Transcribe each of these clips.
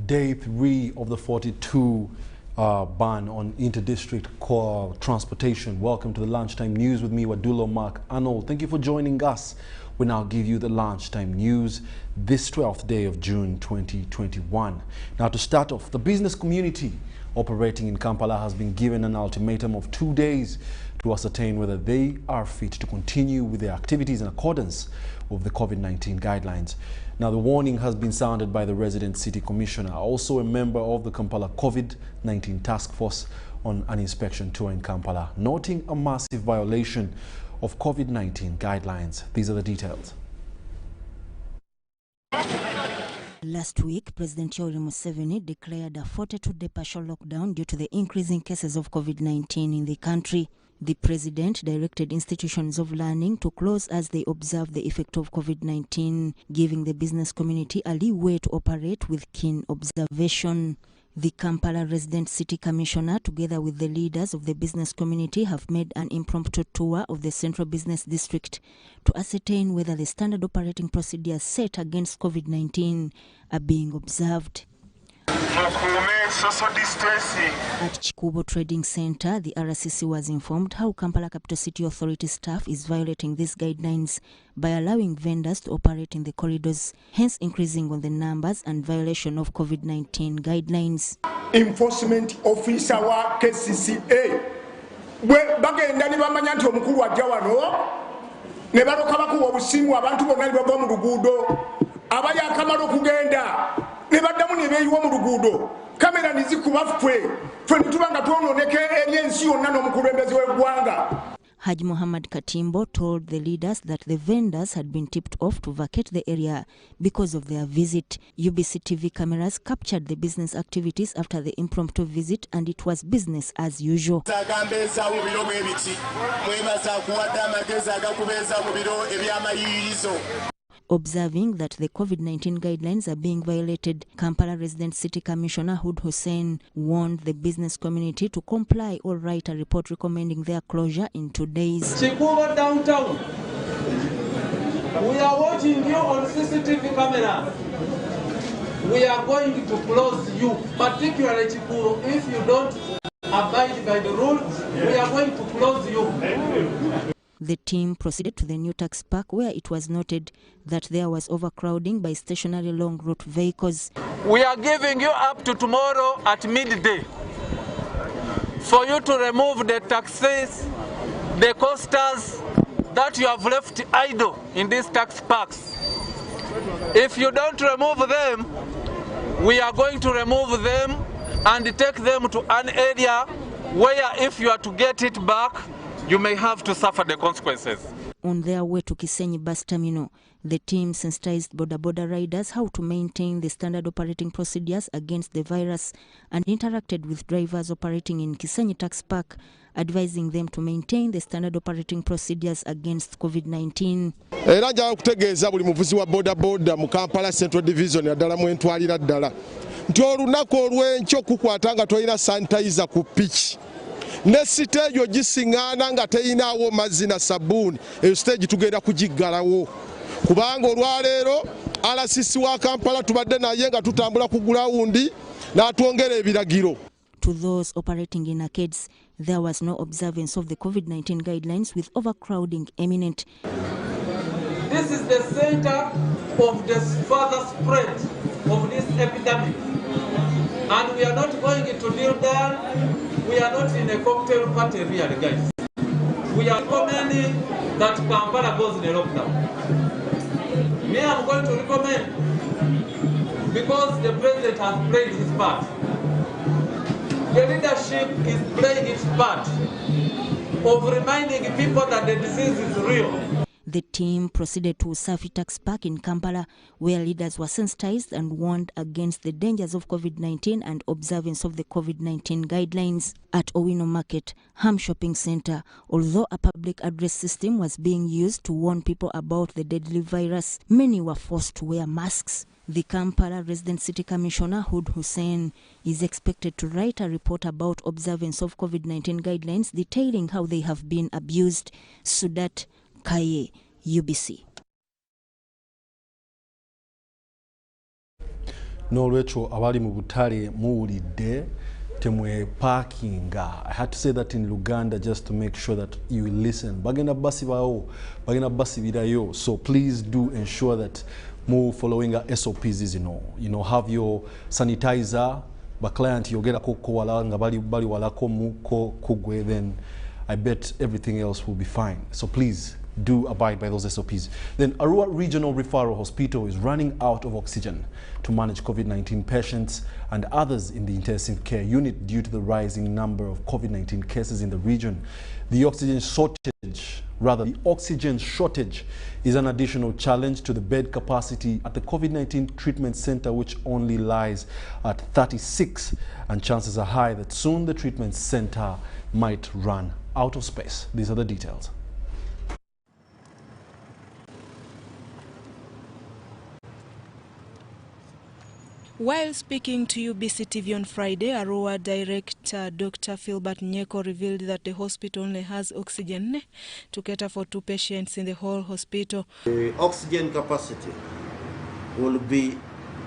Day 3 of the 42 ban on inter-district transportation. Welcome to the Lunchtime News with me, Wadulo Mark Arnold. Thank you for joining us. We now give you the Lunchtime News this 12th day of June 2021. Now, to start off, the business community operating in Kampala has been given an ultimatum of 2 days to ascertain whether they are fit to continue with their activities in accordance with the COVID-19 guidelines. Now, the warning has been sounded by the resident city commissioner, also a member of the Kampala COVID-19 task force, on an inspection tour in Kampala, noting a massive violation of COVID-19 guidelines. These are the details. Last week, President Yoweri Museveni declared a 42-day partial lockdown due to the increasing cases of COVID-19 in the country. The president directed institutions of learning to close as they observe the effect of COVID-19, giving the business community a leeway to operate with keen observation. The Kampala resident city commissioner, together with the leaders of the business community, have made an impromptu tour of the central business district to ascertain whether the standard operating procedures set against COVID-19 are being observed. At Chikubo Trading Center, the RCC was informed how Kampala Capital City Authority staff is violating these guidelines by allowing vendors to operate in the corridors, hence increasing on the numbers and violation of COVID-19 guidelines. Enforcement officer wa KCCA bagenda nibamanya nti omukulu ajja wano ne baloka bakuwa obusimu abantu bonna bava mu luguudo abali akamala okugenda ne baddamu ne beeyiwa mu luguudo kamera nizikuba ffe nitubanga twononeka eri ensi yonna n'omukulembeze w'eggwanga. Haji Muhammad Katimbo told the leaders that the vendors had been tipped off to vacate the area because of their visit. UBC TV cameras captured the business activities after the impromptu visit, and it was business as usual. Observing that the COVID-19 guidelines are being violated, Kampala resident city commissioner Hood Hussein warned the business community to comply or write a report recommending their closure in 2 days. Chikubo downtown, we are watching you on CCTV camera. We are going to close you, particularly Chikubo. If you don't abide by the rules, we are going to close you. The team proceeded to the new tax park, where it was noted that there was overcrowding by stationary long route vehicles. We are giving you up to tomorrow at midday for you to remove the taxis, the coasters that you have left idle in these tax parks. If you don't remove them, we are going to remove them and take them to an area where, if you are to get it back, you may have to suffer the consequences. On their way to Kisenyi bus terminal, the team sensitized border riders how to maintain the standard operating procedures against the virus and interacted with drivers operating in Kisenyi Tax Park, advising them to maintain the standard operating procedures against COVID-19. Era njala kutegeeza buli muvuzi wa boda mu Kampala Central Division yaddala mu entwalira ddala nti olunaku olw'enkyo kukwatanga tolina sanitizer ku piki. Ne stage ogisiŋŋaana nga teyinaawo mazzi na sabbuuni, eyo stage tugenda kugiggalawo kubanga olwaleero RCC wa Kampala tubadde naye nga tutambula ku gulawundi n'atwongera ebiragiro. To those operating in arcades, there was no observance of the COVID-19 guidelines, with overcrowding imminent. This is the center of the further spread of this epidemic, and we are not going to kneel down. We are not in a cocktail party really, guys. We are recommending that Kampala goes in a lockdown. Me, I'm going to recommend, because the president has played his part. The leadership is playing its part of reminding people that the disease is real. The team proceeded to Usafi Tax Park in Kampala, where leaders were sensitized and warned against the dangers of COVID-19 and observance of the COVID-19 guidelines. At Owino Market, Ham Shopping Center, although a public address system was being used to warn people about the deadly virus, many were forced to wear masks. The Kampala resident city commissioner Hood Hussein is expected to write a report about observance of COVID-19 guidelines detailing how they have been abused. Sudat Kaye, UBC. N'olwekyo abali mu butale muwulidde temwe parkinga. I had to say that in Luganda just to make sure that you listen. Bagenda basi birayo. So please do ensure that move following our SOPs, you know, have your sanitizer, but client yogera koko wala nga bali walako muko kugwe, then I bet everything else will be fine. So please do abide by those SOPs. Then Arua Regional Referral Hospital is running out of oxygen to manage COVID-19 patients and others in the intensive care unit due to the rising number of COVID-19 cases in the region. The oxygen shortage is an additional challenge to the bed capacity at the COVID-19 treatment center, which only lies at 36, and chances are high that soon the treatment center might run out of space. These are the details. While speaking to UBC TV on Friday, Arua Director Dr. Philbert Nyeko revealed that the hospital only has oxygen to cater for 2 patients in the whole hospital. The oxygen capacity will be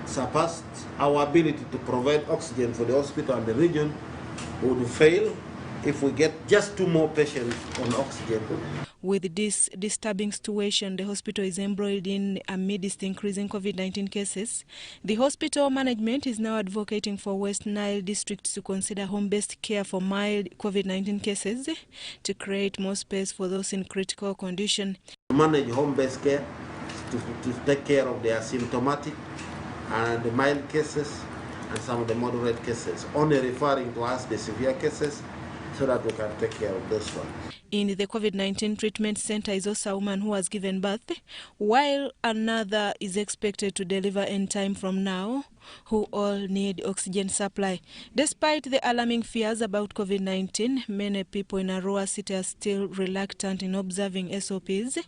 surpassed. Our ability to provide oxygen for the hospital and the region would fail if we get just 2 more patients on oxygen. With this disturbing situation the hospital is embroiled in amidst increasing COVID-19 cases, the hospital management is now advocating for West Nile district to consider home-based care for mild COVID-19 cases to create more space for those in critical condition. Manage home-based care to take care of the asymptomatic and the mild cases and some of the moderate cases, only referring to us the severe cases so that we can take care of this one. In the COVID-19 treatment center is also a woman who has given birth, while another is expected to deliver any time from now, who all need oxygen supply. Despite the alarming fears about COVID-19, many people in Arua City are still reluctant in observing SOPs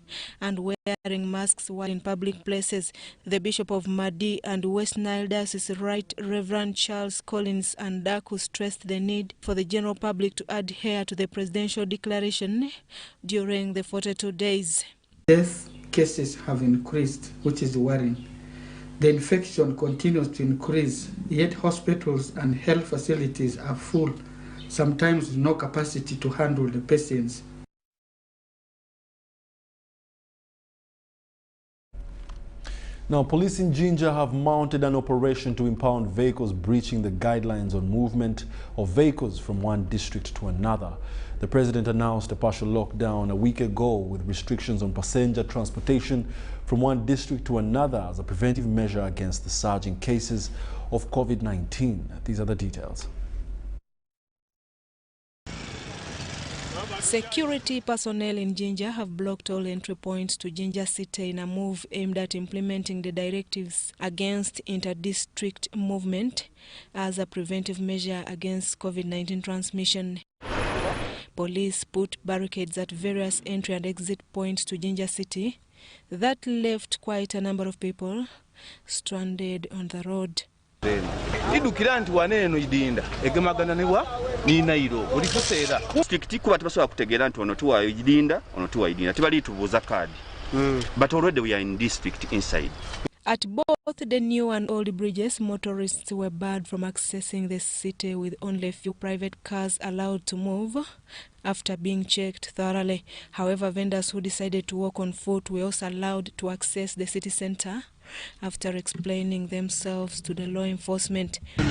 and wearing masks while in public places. The Bishop of Madi and West Nile Diocese Right Reverend Charles Collins and Daku stressed the need for the general public to adhere to the presidential declaration during the 42 days. Death cases have increased, which is worrying. The infection continues to increase, yet hospitals and health facilities are full, sometimes with no capacity to handle the patients. Now, police in Jinja have mounted an operation to impound vehicles breaching the guidelines on movement of vehicles from one district to another. The president announced a partial lockdown a week ago with restrictions on passenger transportation from one district to another as a preventive measure against the surging cases of COVID-19. These are the details. Security personnel in Jinja have blocked all entry points to Jinja City in a move aimed at implementing the directives against inter-district movement as a preventive measure against COVID-19 transmission. Police put barricades at various entry and exit points to Jinja City that left quite a number of people stranded on the road. Idukira nti waneeno idinda egemagananibwa ni nairo buli kuseera district kuba tebasobola kutegeera nti ono tuwa idinda ono tuwa idinda tibali tubuza card but already we are in district inside. At both the new and old bridges, motorists were barred from accessing the city with only a few private cars allowed to move after being checked thoroughly. However, vendors who decided to walk on foot were also allowed to access the city center after explaining themselves to the law enforcement. The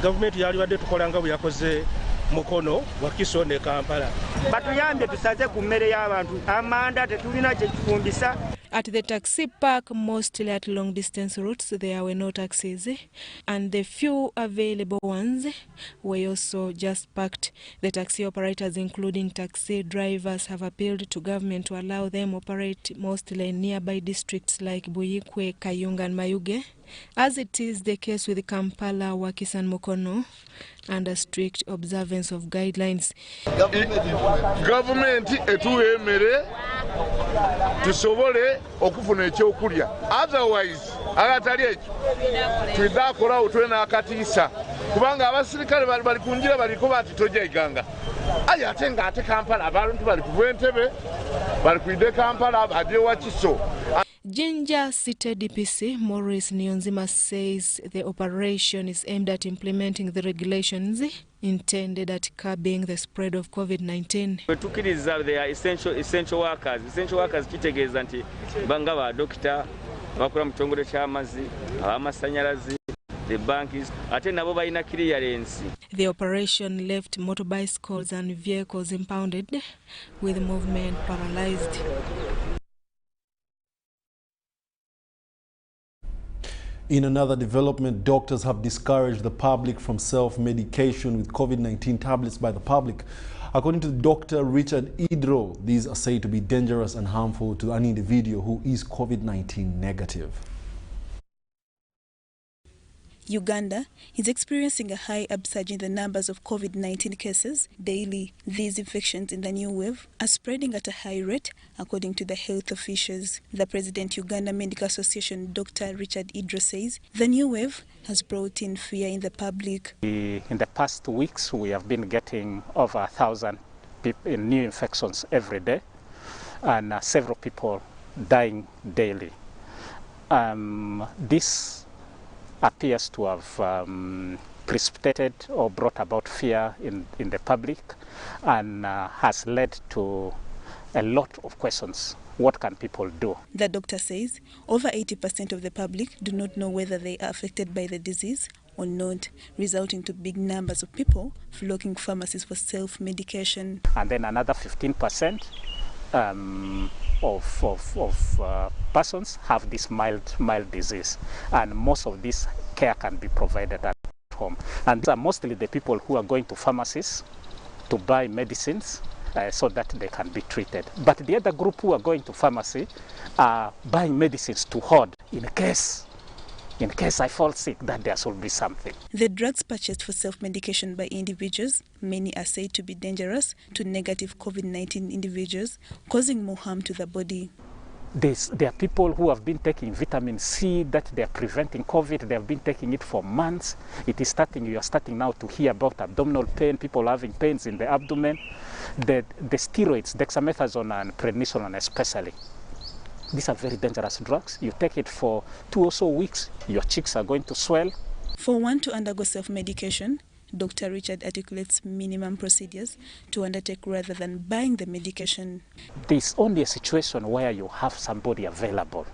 government yaliwadde tukolanga bwe yakoze mukono wakiso ne Kampala. Batuyambye tusaze ku mmere y'abantu amanda tetulina kye tufumbisa. At the taxi park, mostly at long-distance routes, there were no taxis, and the few available ones were also just parked. The taxi operators, including taxi drivers, have appealed to government to allow them operate mostly in nearby districts like Buyikwe, Kayunga and Mayuge, as it is the case with Kampala, Wakisa and Mukono, under strict observance of guidelines. Government etuwemere tusobole okufuna ekyokulya, otherwise agatali ekyo twidakola utwena akatiisa kubanga abasirikale bali kunjira baliko bati tojja iganga aye ate ng'ate Kampala abantu bali ku Bwentebe bali kwide Kampala badye Wakiso. Jinja City DPC Maurice Nionzima says the operation is aimed at implementing the regulations intended at curbing the spread of COVID-19. Tukiriza they are essential workers. Essential workers kitegeeza nti banga ba doctor, bakora mu kitongole ky'amazzi, abamasanyalazi, the banks, ate nabo balina clearance. The operation left motorbicycles and vehicles impounded with movement paralyzed. In another development, doctors have discouraged the public from self-medication with COVID-19 tablets by the public. According to Dr. Richard Idro, these are said to be dangerous and harmful to an individual who is COVID-19 negative. Uganda is experiencing a high upsurge in the numbers of COVID-19 cases daily. These infections in the new wave are spreading at a high rate, according to the health officials. The President Uganda Medical Association, Dr. Richard Idro, says the new wave has brought in fear in the public. In the past 2 weeks, we have been getting over 1,000 new infections every day, and several people dying daily. This appears to have precipitated or brought about fear in the public, and has led to a lot of questions. What can people do? The doctor says over 80% of the public do not know whether they are affected by the disease or not, resulting to big numbers of people flocking pharmacies for self-medication. And then another 15% of persons have this mild disease, and most of this care can be provided at home. And these are mostly the people who are going to pharmacies to buy medicines so that they can be treated. But the other group who are going to pharmacy are buying medicines to hoard in case I fall sick, that there should be something. The drugs purchased for self-medication by individuals, many are said to be dangerous to negative COVID-19 individuals, causing more harm to the body. There are people who have been taking vitamin C that they are preventing COVID. They have been taking it for months. You are starting now to hear about abdominal pain, people having pains in the abdomen. The steroids, dexamethasone and prednisolone especially, these are very dangerous drugs. You take it for 2 or so weeks, your cheeks are going to swell. For one to undergo self-medication, Dr. Richard articulates minimum procedures to undertake rather than buying the medication. There's only a situation where you have somebody available,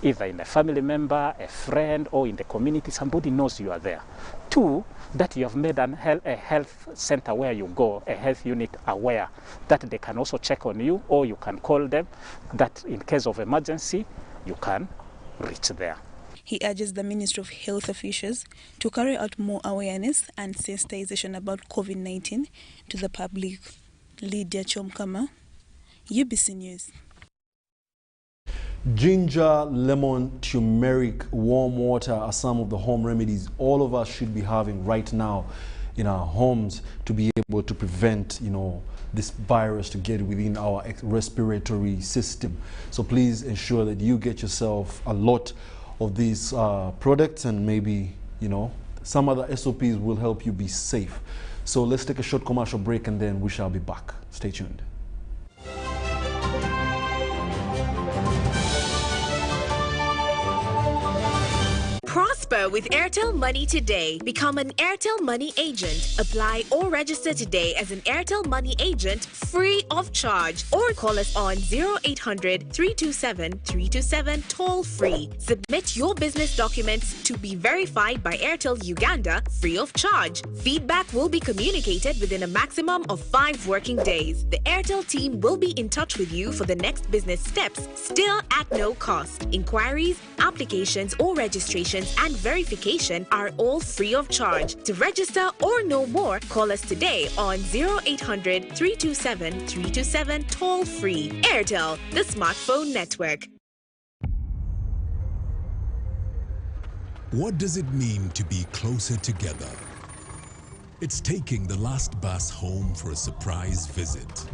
either in a family member, a friend, or in the community, somebody knows you are there. 2, that you have made a health center where you go, a health unit aware, that they can also check on you, or you can call them, that in case of emergency, you can reach there. He urges the Ministry of Health officials to carry out more awareness and sensitization about COVID-19 to the public. Lydia Chomkama, UBC News. Ginger, lemon, turmeric, warm water are some of the home remedies all of us should be having right now in our homes to be able to prevent, this virus to get within our respiratory system. So please ensure that you get yourself a lot of these products, and maybe, some other SOPs will help you be safe. So let's take a short commercial break and then we shall be back. Stay tuned. Prosper with Airtel Money today. Become an Airtel Money agent. Apply or register today as an Airtel Money agent free of charge, or call us on 0800 327 327 toll free. Submit your business documents to be verified by Airtel Uganda free of charge. Feedback will be communicated within a maximum of 5 working days. The Airtel team will be in touch with you for the next business steps, still at no cost. Inquiries, applications or registrations and verification are all free of charge. To register or know more, call us today on 0800 327 327 toll free. Airtel, the smartphone network. What does it mean to be closer together? It's taking the last bus home for a surprise visit.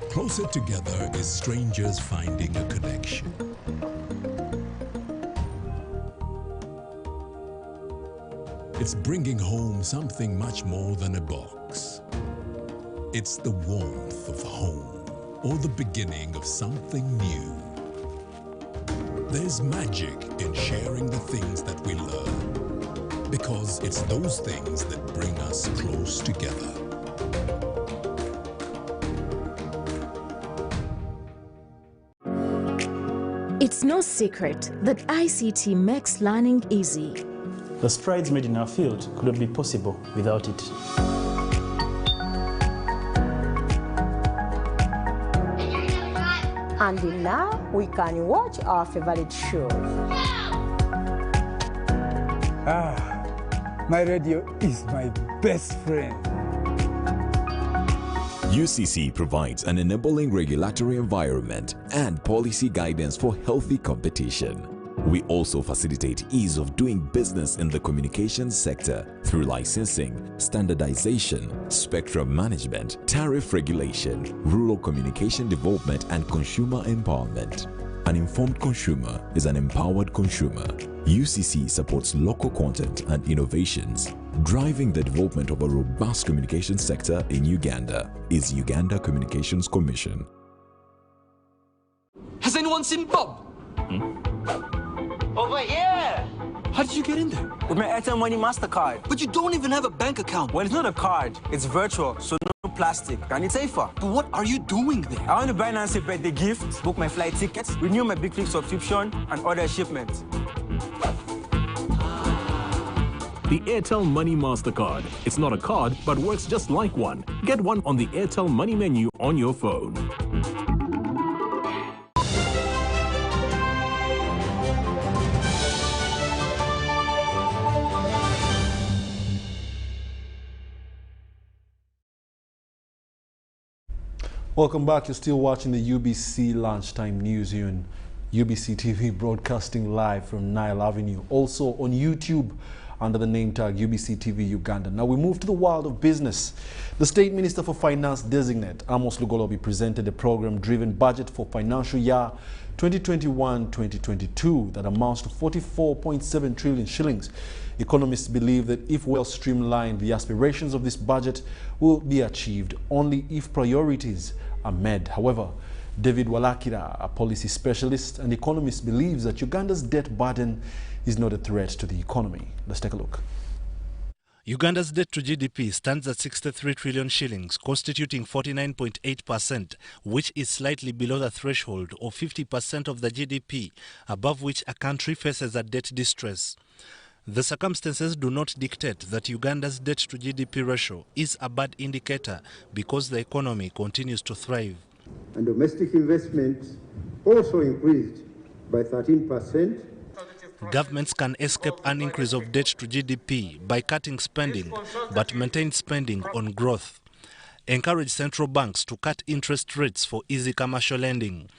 Closer together is strangers finding a connection. It's bringing home something much more than a box. It's the warmth of home, or the beginning of something new. There's magic in sharing the things that we learn, because it's those things that bring us close together. It's no secret that ICT makes learning easy. The strides made in our field could not be possible without it. And now we can watch our favorite shows. My radio is my best friend. UCC provides an enabling regulatory environment and policy guidance for healthy competition. We also facilitate ease of doing business in the communications sector through licensing, standardization, spectrum management, tariff regulation, rural communication development, and consumer empowerment. An informed consumer is an empowered consumer. UCC supports local content and innovations. Driving the development of a robust communication sector in Uganda is Uganda Communications Commission. Has anyone seen Bob? Over here! How did you get in there? With my Airtel Money MasterCard. But you don't even have a bank account. Well, it's not a card. It's virtual, so no plastic. And it's safer. But what are you doing there? I want to buy Nancy a birthday gift, book my flight tickets, renew my Big Flip subscription, and order a shipment. The Airtel Money MasterCard. It's not a card, but works just like one. Get one on the Airtel Money menu on your phone. Welcome back. You're still watching the UBC Lunchtime News here on UBC TV, broadcasting live from Nile Avenue. Also on YouTube under the name tag UBC TV Uganda. Now we move to the world of business. The State Minister for Finance designate, Amos Lugolobi, presented a program-driven budget for financial year 2021-2022 that amounts to 44.7 trillion shillings. Economists believe that if well streamlined, the aspirations of this budget will be achieved only if priorities are met. However, David Walakira, a policy specialist and economist, believes that Uganda's debt burden is not a threat to the economy. Let's take a look. Uganda's debt to GDP stands at 63 trillion shillings, constituting 49.8%, which is slightly below the threshold of 50% of the GDP, above which a country faces a debt distress. The circumstances do not dictate that Uganda's debt to GDP ratio is a bad indicator because the economy continues to thrive. And domestic investment also increased by 13%. Governments can escape an increase of debt to GDP by cutting spending, but maintain spending on growth. Encourage central banks to cut interest rates for easy commercial lending.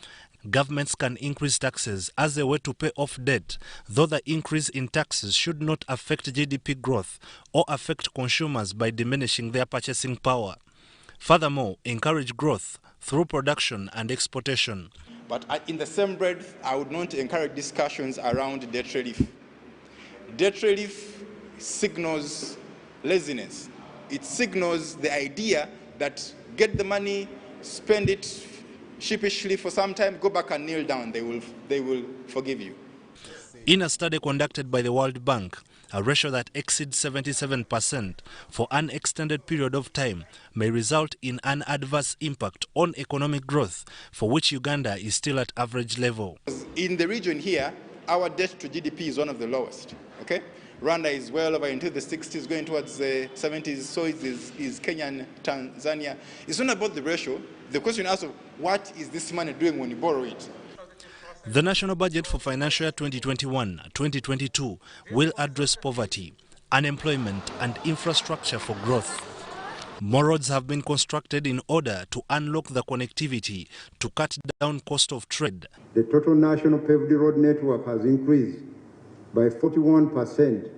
Governments can increase taxes as a way to pay off debt, though the increase in taxes should not affect GDP growth or affect consumers by diminishing their purchasing power. Furthermore, encourage growth through production and exportation. But in the same breath, I would not encourage discussions around debt relief. Debt relief signals laziness. It signals the idea that get the money, spend it sheepishly for some time, go back and kneel down. They will forgive you. In a study conducted by the World Bank, a ratio that exceeds 77% for an extended period of time may result in an adverse impact on economic growth, for which Uganda is still at average level. In the region here, our debt to GDP is one of the lowest. Okay? Rwanda is well over into the 60s, going towards the 70s, so is Kenya and Tanzania. It's not about the ratio. The question is also, what is this money doing when you borrow it? The national budget for financial year 2021-2022 will address poverty, unemployment and infrastructure for growth. More roads have been constructed in order to unlock the connectivity to cut down cost of trade. The total national paved road network has increased by 41%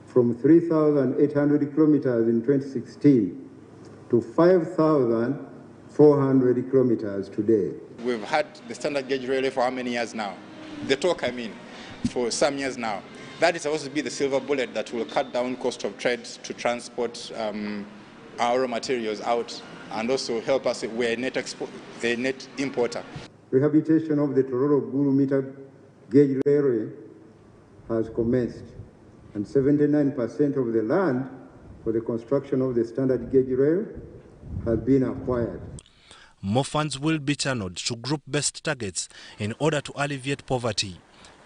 from 3,800 kilometers in 2016 to 5,400 kilometers today. We've had the standard gauge railway for how many years now? The talk, for some years now. That is supposed to be the silver bullet that will cut down cost of trade to transport our raw materials out and also help us. We're a net importer. Rehabilitation of the Tororo Guru meter gauge railway has commenced, and 79% of the land for the construction of the standard gauge rail has been acquired. More funds will be channeled to group-based targets in order to alleviate poverty.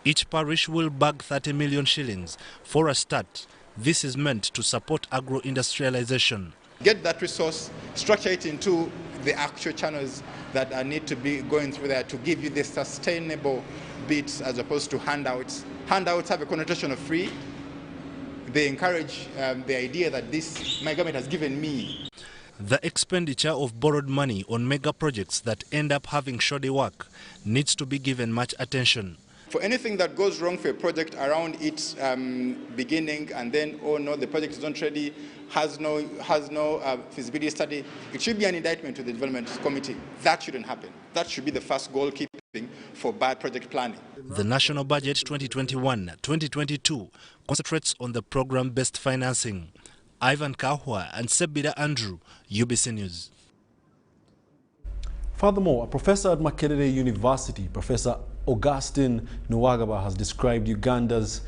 Each parish will bag 30 million shillings for a start. This is meant to support agro-industrialization. Get that resource, structure it into the actual channels that need to be going through there to give you the sustainable bits as opposed to handouts. Handouts have a connotation of free. They encourage the idea that this, my government has given me. The expenditure of borrowed money on mega projects that end up having shoddy work needs to be given much attention. For anything that goes wrong for a project around its beginning and then, oh no, the project is not ready, has no feasibility study, it should be an indictment to the development committee. That shouldn't happen. That should be the first goalkeeping for bad project planning. The National Budget 2021-2022 concentrates on the program-based financing. Ivan Kahwa and Sebida Andrew, UBC News. Furthermore, a professor at Makerere University, Professor Augustine Nwagaba, has described Uganda's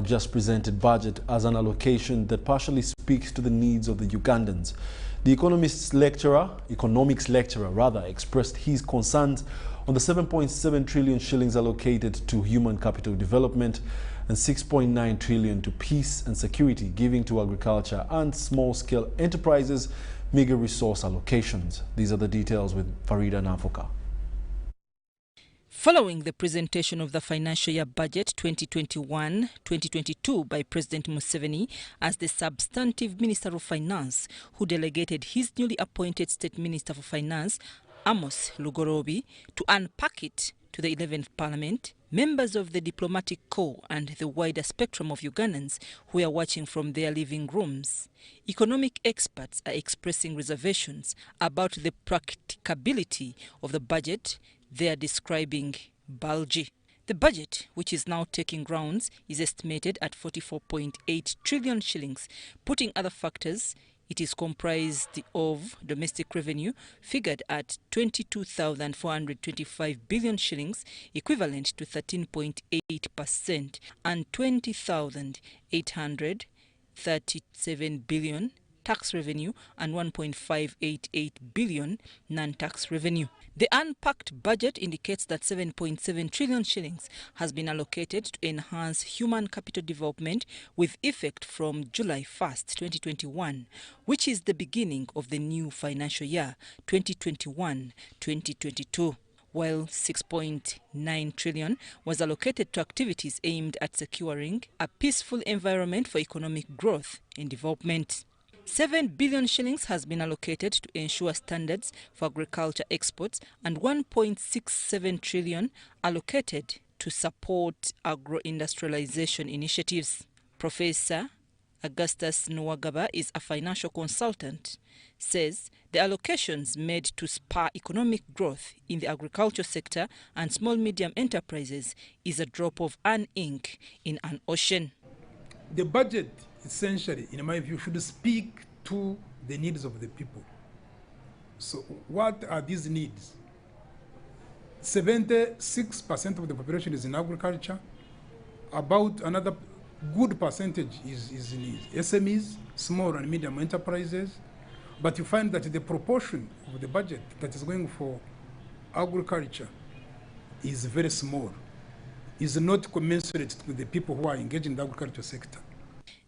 just presented budget as an allocation that partially speaks to the needs of the Ugandans. The economics lecturer expressed his concerns on the 7.7 trillion shillings allocated to human capital development and 6.9 trillion to peace and security, giving to agriculture and small-scale enterprises meager resource allocations. These are the details with Farida Nafoka. Following the presentation of the financial year budget 2021-2022 by President Museveni as the substantive Minister of Finance, who delegated his newly appointed State Minister for Finance, Amos Lugorobi, to unpack it to the 11th Parliament, members of the diplomatic corps and the wider spectrum of Ugandans who are watching from their living rooms. Economic experts are expressing reservations about the practicability of the budget they are describing bulgy. The budget, which is now taking grounds, is estimated at 44.8 trillion shillings. Putting other factors, it is comprised of domestic revenue figured at 22,425 billion shillings, equivalent to 13.8%, and 20,837 billion tax revenue and 1.588 billion non-tax revenue. The unpacked budget indicates that 7.7 trillion shillings has been allocated to enhance human capital development with effect from July 1st, 2021, which is the beginning of the new financial year 2021-2022. While 6.9 trillion was allocated to activities aimed at securing a peaceful environment for economic growth and development. 7 billion shillings has been allocated to ensure standards for agriculture exports and 1.67 trillion allocated to support agro-industrialization initiatives. Professor Augustus Nwagaba is a financial consultant, says the allocations made to spur economic growth in the agriculture sector and small-medium enterprises is a drop of an ink in an ocean. The budget, essentially, in my view, should speak to the needs of the people. So what are these needs? 76% of the population is in agriculture. About another good percentage is in SMEs, small and medium enterprises. But you find that the proportion of the budget that is going for agriculture is very small, is not commensurate with the people who are engaged in the agriculture sector.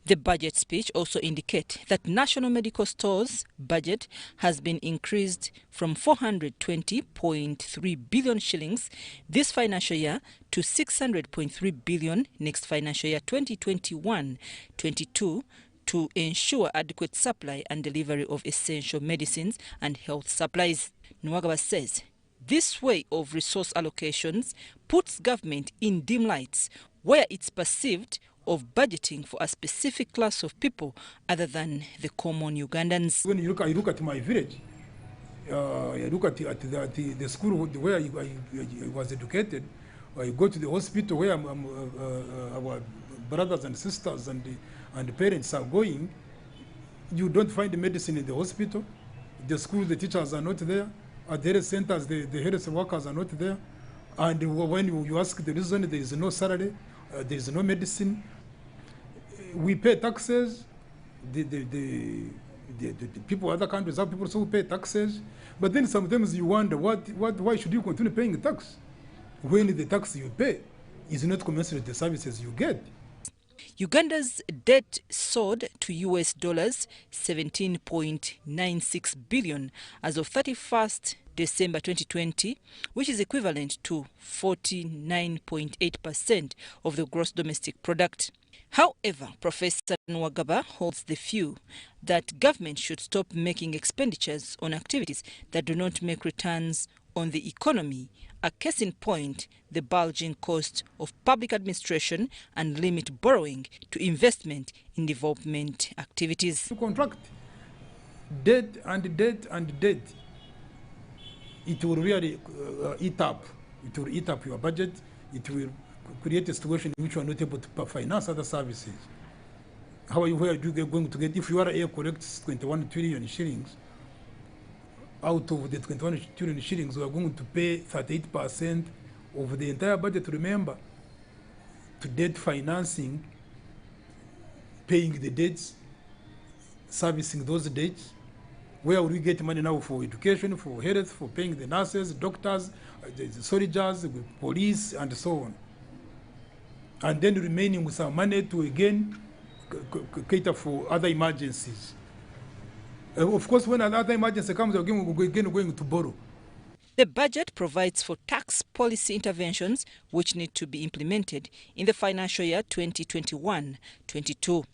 The budget speech also indicates that National Medical Store's budget has been increased from 420.3 billion shillings this financial year to 600.3 billion next financial year 2021-22 to ensure adequate supply and delivery of essential medicines and health supplies. Nwagaba says this way of resource allocations puts government in dim lights where it's perceived of budgeting for a specific class of people other than the common Ugandans. When you look at my village, you look at the school where I was educated, or you go to the hospital where our brothers and sisters and parents are going, you don't find the medicine in the hospital. The school, the teachers are not there. At the health centers, the health workers are not there. And when you ask the reason, there is no salary, there is no medicine. We pay taxes. The people, other countries have people who pay taxes. But then sometimes you wonder, why should you continue paying the tax when the tax you pay is not commensurate with the services you get? Uganda's debt soared to US dollars 17.96 billion as of 31st December 2020, which is equivalent to 49.8% of the gross domestic product. However, Professor Nwagaba holds the view that government should stop making expenditures on activities that do not make returns on the economy, a case in point, the bulging cost of public administration, and limit borrowing to investment in development activities. To contract debt and debt and debt, it will really eat up. It will eat up your budget. It will create a situation in which you are not able to finance other services. Where are you going to get, if your air collects 21 trillion shillings, out of the 21 trillion shillings, we are going to pay 38% of the entire budget, remember, to debt financing, paying the debts, servicing those debts. Where will we get money now for education, for health, for paying the nurses, doctors, the soldiers, police, and so on? And then remaining with some money to again cater for other emergencies. Of course, when another emergency comes, again, we're going to borrow. The budget provides for tax policy interventions which need to be implemented in the financial year 2021-22.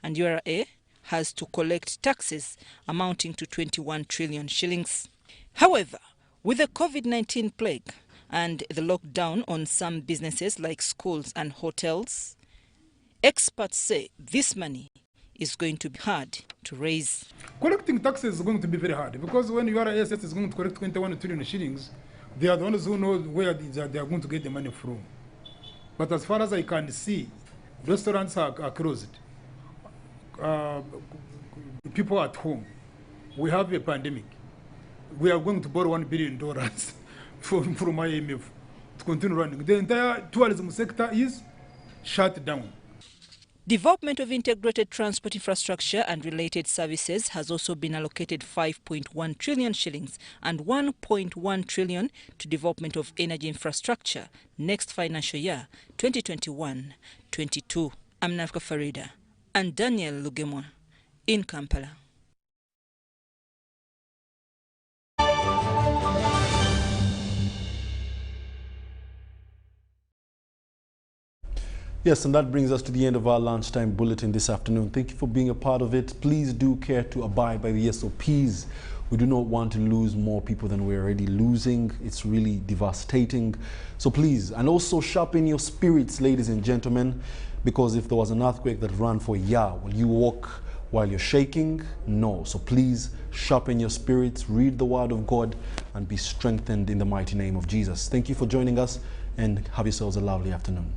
And URA has to collect taxes amounting to 21 trillion shillings. However, with the COVID-19 plague and the lockdown on some businesses like schools and hotels, experts say this money is going to be hard to raise. Collecting taxes is going to be very hard because when your ASS is going to collect 21 trillion shillings, they are the ones who know where they are going to get the money from. But as far as I can see, restaurants are closed. People at home. We have a pandemic. We are going to borrow $1 billion from IMF to continue running. The entire tourism sector is shut down. Development of integrated transport infrastructure and related services has also been allocated 5.1 trillion shillings and 1.1 trillion to development of energy infrastructure next financial year, 2021-22. I'm Nafka Farida and Daniel Lugemwa in Kampala. Yes, and that brings us to the end of our lunchtime bulletin this afternoon. Thank you for being a part of it. Please do care to abide by the SOPs. We do not want to lose more people than we're already losing. It's really devastating. So please, and also sharpen your spirits, ladies and gentlemen, because if there was an earthquake that ran for a year, will you walk while you're shaking? No. So please sharpen your spirits, read the word of God, and be strengthened in the mighty name of Jesus. Thank you for joining us, and have yourselves a lovely afternoon.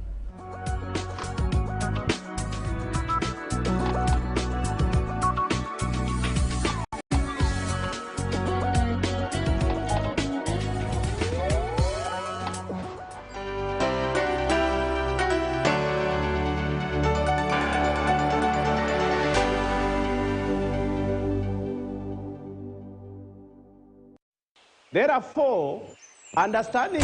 Therefore, understanding